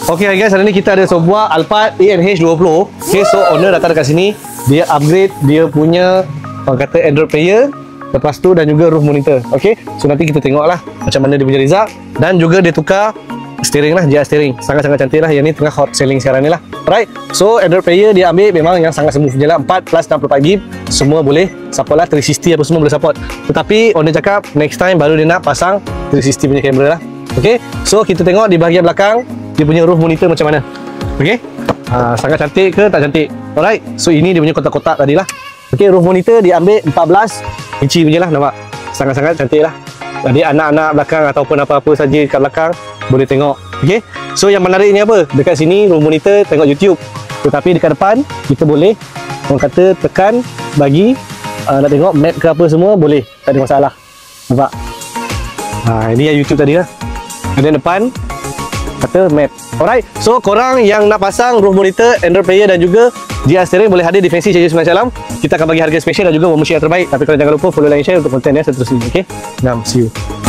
Okay guys, hari ni kita ada sebuah Alphard ANH20. Okay, so owner datang dekat sini, dia upgrade dia punya orang kata Android player, lepas tu dan juga roof monitor. Okay, so nanti kita tengok lah macam mana dia punya result. Dan juga dia tukar steering lah, GR steering. Sangat-sangat cantik lah, yang ni tengah hot selling sekarang ni lah. Alright, so Android player dia ambil memang yang sangat smooth je lah, 4 plus 64GB semua boleh support lah, 360 apa semua boleh support. Tetapi owner cakap next time baru dia nak pasang 360 punya kamera lah. Okay, so kita tengok di bahagian belakang dia punya roof monitor macam mana. Okay, sangat cantik ke tak cantik? Alright, so ini dia punya kotak-kotak tadi lah. Okay, roof monitor dia ambil 14 inci punya lah, nampak? Sangat-sangat cantik lah. Jadi anak-anak belakang ataupun apa-apa saja kat belakang boleh tengok. Okay, so yang menariknya apa? Dekat sini roof monitor tengok YouTube, tetapi dekat depan kita boleh orang kata tekan bagi nak tengok map ke apa semua boleh, tak ada masalah. Nampak? Ini yang YouTube tadi lah. Ada depan kata map. Alright, so korang yang nak pasang roof monitor, Android player dan juga GR steering boleh hadir di Fancy Syarjah Sungai Salam. Kita akan bagi harga special dan juga promosi yang terbaik. Tapi korang jangan lupa follow, like, share untuk konten yang seterusnya. Okay, see you.